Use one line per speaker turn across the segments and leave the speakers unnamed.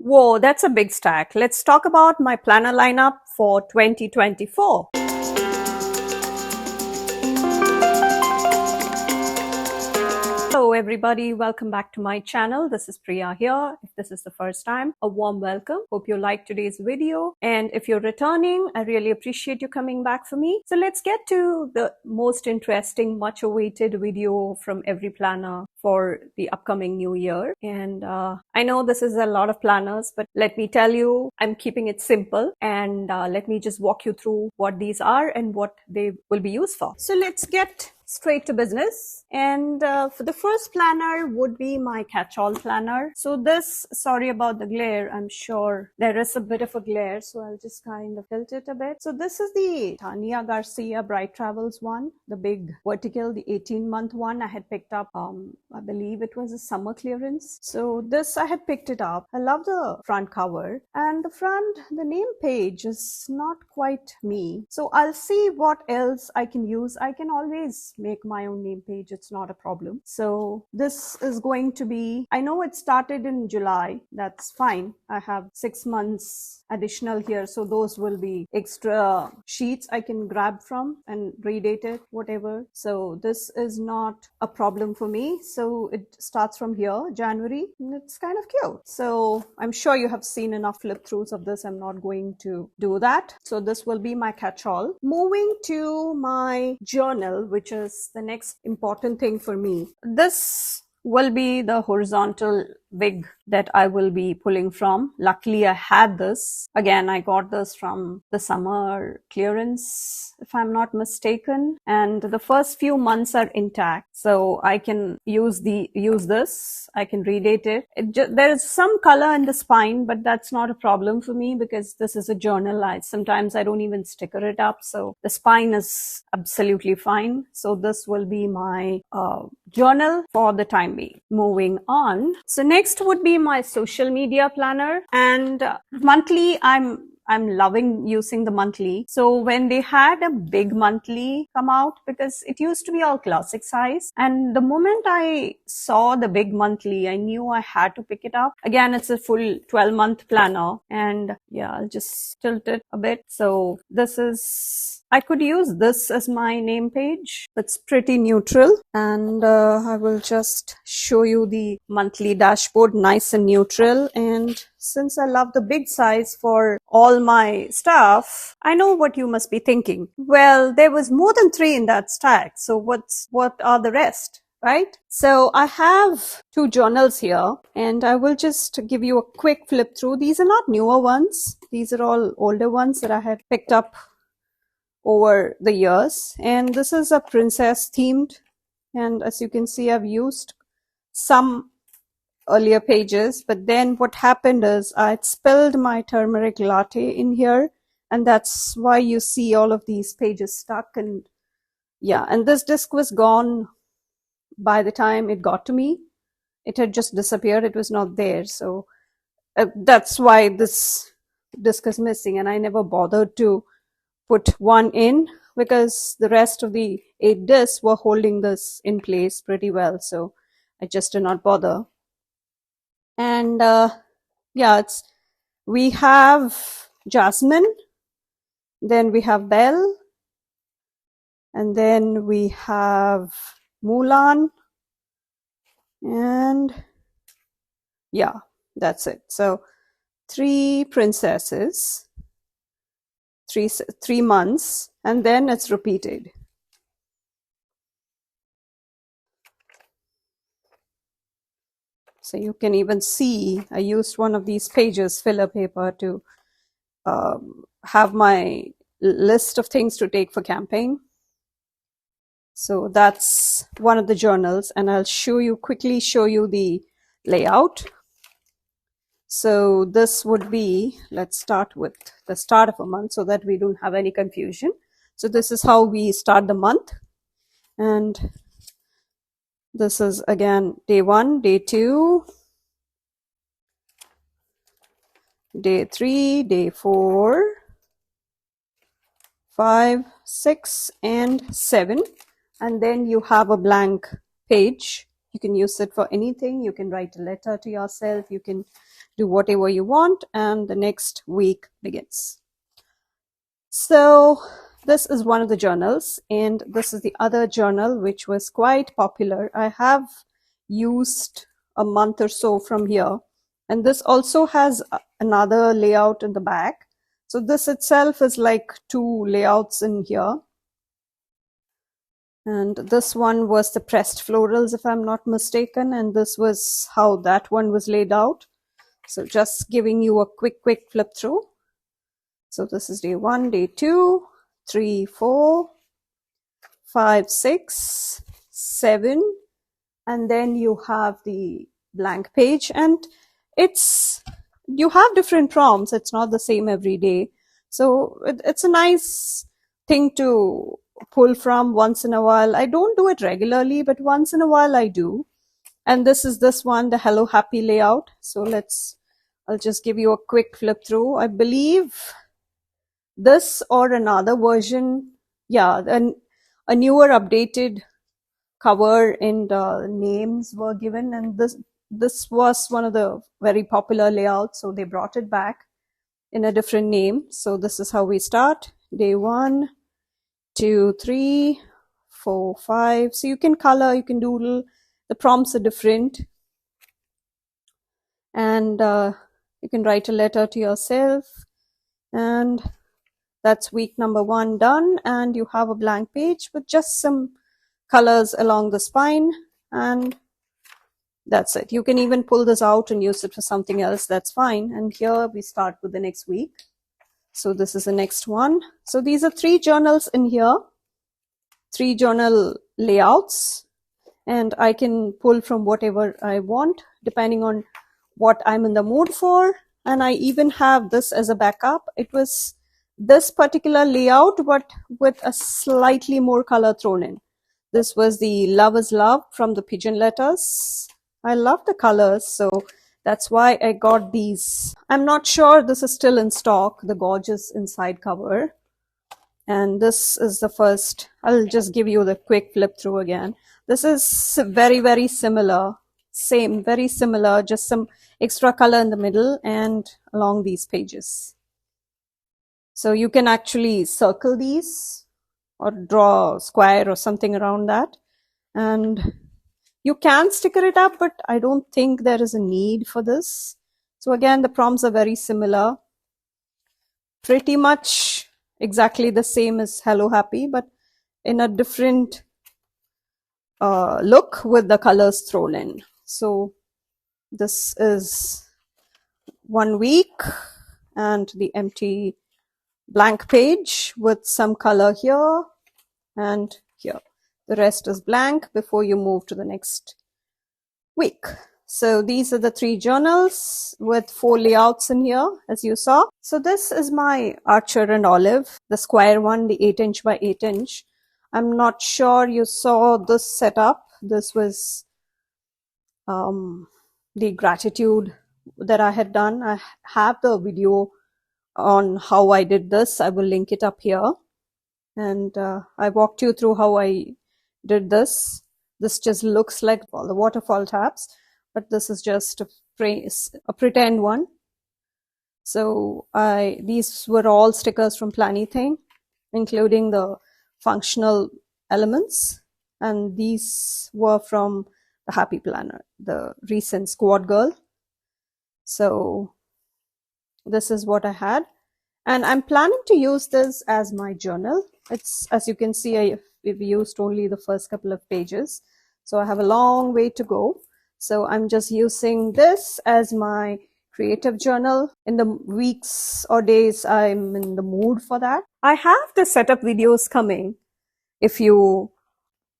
Whoa, that's a big stack. Let's talk about my planner lineup for 2024. Hello everybody, welcome back to my channel. This is Priya here. If this is the first time, a warm welcome. Hope you liked today's video. And if you're returning, I really appreciate you coming back for me. So let's get to the most interesting, much awaited video from every planner for the upcoming new year. And I know this is a lot of planners, but let me tell you, I'm keeping it simple. And let me just walk you through what these are and what they will be used for. So let's get straight to business. And for the first planner would be my catch-all planner. So this, sorry about the glare, I'm sure there is a bit of a glare, so I'll just kind of tilt it a bit. So this is the Tania Garcia Bright Travels one, the big vertical, the 18-month one I had picked up, I believe it was a summer clearance. So this I had picked it up. I love the front cover, and the front, the name page is not quite me. So I'll see what else I can use. I can always make my own name page, it's not a problem. So this is going to be, I know it started in July, that's fine. I have 6 months additional here, so those will be extra sheets I can grab from and redate it, whatever. So this is not a problem for me. So it starts from here, January, and it's kind of cute. So I'm sure you have seen enough flip throughs of this. I'm not going to do that. So this will be my catch-all. Moving to my journal, which is the next important thing for me. This will be the horizontal wig that I will be pulling from. Luckily, I had this. Again, I got this from the summer clearance, if I'm not mistaken. And the first few months are intact, so I can use this. I can redate it. There is some color in the spine, but that's not a problem for me because this is a journal. Sometimes I don't even sticker it up, so the spine is absolutely fine. So this will be my journal for the time being. Moving on. So next would be my social media planner, and monthly I'm loving using the monthly. So when they had a big monthly come out, because it used to be all classic size, and the moment I saw the big monthly, I knew I had to pick it up. Again, it's a full 12-month planner, and yeah, I'll just tilt it a bit. So this is, I could use this as my name page. It's pretty neutral, and I will just show you the monthly dashboard, nice and neutral. And since I love the big size for all my stuff, I know what you must be thinking. Well, there was more than 3 in that stack. So what are the rest? Right? So I have 2 journals here, and I will just give you a quick flip through. These are not newer ones. These are all older ones that I have picked up over the years. And this is a princess themed. And as you can see, I've used some earlier pages, but then what happened is I spilled my turmeric latte in here, and that's why you see all of these pages stuck. And yeah, and this disc was gone by the time it got to me. It had just disappeared. It was not there. So that's why this disc is missing, and I never bothered to put one in because the rest of the 8 discs were holding this in place pretty well. So I just did not bother. And yeah, we have Jasmine, then we have Belle, and then we have Mulan, and yeah, that's it. So 3 princesses, 3 months, and then it's repeated. So you can even see I used one of these pages, filler paper, to have my list of things to take for camping. So that's one of the journals, and I'll quickly show you the layout. So this would be, let's start with the start of a month so that we don't have any confusion. So this is how we start the month. And this is again day 1, day 2, day 3, day 4, 5, 6, and 7. And then you have a blank page. You can use it for anything. You can write a letter to yourself. You can do whatever you want, and the next week begins. So this is one of the journals, and this is the other journal which was quite popular. I have used a month or so from here, and this also has another layout in the back. So this itself is like 2 layouts in here. And this one was the pressed florals, if I'm not mistaken, and this was how that one was laid out. So just giving you a quick flip through. So this is day 1, day 2, 3, 4, 5, 6, 7, and then you have the blank page, and you have different prompts. It's not the same every day. So it's a nice thing to pull from once in a while. I don't do it regularly, but once in a while I do. And this is this one, the Hello Happy layout. So I'll just give you a quick flip through. I believe this or another version, yeah, a newer updated cover and names were given, and this was one of the very popular layouts, so they brought it back in a different name. So this is how we start. Day 1, 2, 3, 4, 5. So you can color, you can doodle. The prompts are different, and you can write a letter to yourself, and that's week number 1 done. And you have a blank page with just some colors along the spine, and that's it. You can even pull this out and use it for something else. That's fine. And here we start with the next week. So this is the next one. So these are 3 journals in here, 3 journal layouts, and I can pull from whatever I want depending on what I'm in the mood for. And I even have this as a backup. It was this particular layout, but with a slightly more color thrown in. This was the Love is Love from the Pigeon Letters. I love the colors, so that's why I got these. I'm not sure this is still in stock, the gorgeous inside cover. And this is the first. I'll just give you the quick flip through again. This is very similar. Same, very similar, just some extra color in the middle and along these pages. So you can actually circle these or draw a square or something around that. And you can sticker it up, but I don't think there is a need for this. So again, the prompts are very similar. Pretty much exactly the same as Hello Happy, but in a different look with the colors thrown in. So this is 1 week and the empty blank page with some color here and here. The rest is blank before you move to the next week. So these are the 3 journals with 4 layouts in here, as you saw. So this is my Archer and Olive, the square one, the 8" by 8". I'm not sure you saw this setup. This was the gratitude that I had done. I have the video on how I did this. I will link it up here. And I walked you through how I did this. This just looks like all the waterfall tabs, but this is just a pretend one. So these were all stickers from Planything, including the functional elements. And these were from the Happy Planner, the recent Squad Girl. So this is what I had. And I'm planning to use this as my journal. It's, as you can see, we've used only the first couple of pages. So I have a long way to go. So I'm just using this as my creative journal. In the weeks or days I'm in the mood for that. I have the setup videos coming. If you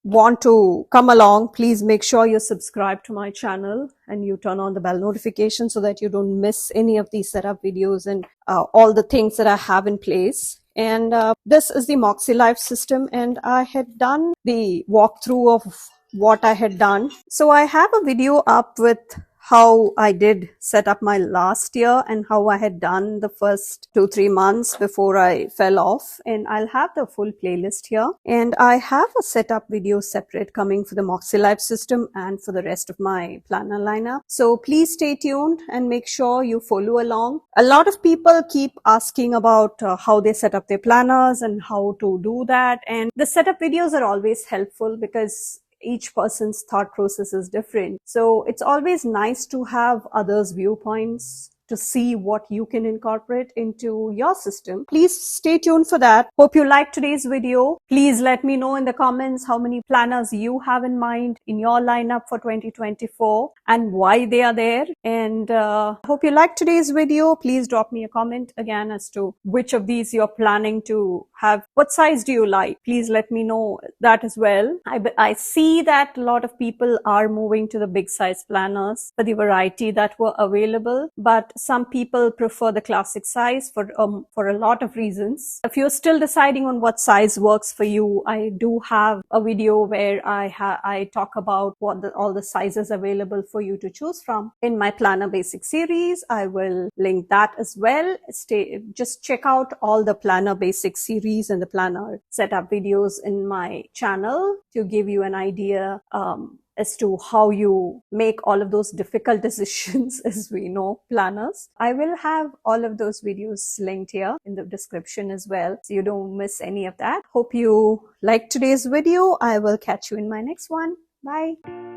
want to come along, please make sure you subscribe to my channel and you turn on the bell notification so that you don't miss any of these setup videos and all the things that I have in place. And this is the Moxie Life system, and I had done the walkthrough of what I had done. So I have a video up with how I did set up my last year and how I had done the first 2-3 months before I fell off. And I'll have the full playlist here. And I have a setup video separate coming for the Moxie Life system and for the rest of my planner lineup. So please stay tuned and make sure you follow along. A lot of people keep asking about how they set up their planners and how to do that. And the setup videos are always helpful because each person's thought process is different. So it's always nice to have others' viewpoints to see what you can incorporate into your system. Please stay tuned for that. Hope you liked today's video. Please let me know in the comments how many planners you have in mind in your lineup for 2024 and why they are there. And hope you liked today's video. Please drop me a comment again as to which of these you're planning to have. What size do you like? Please let me know that as well. I see that a lot of people are moving to the big size planners for the variety that were available, but some people prefer the classic size for a lot of reasons. If you're still deciding on what size works for you, I do have a video where I talk about what all the sizes available for you to choose from in my Planner Basic series. I will link that as well. Just check out all the Planner Basic series and the planner setup videos in my channel to give you an idea as to how you make all of those difficult decisions, as we know, planners. I will have all of those videos linked here in the description as well, so you don't miss any of that. Hope you liked today's video. I will catch you in my next one. Bye.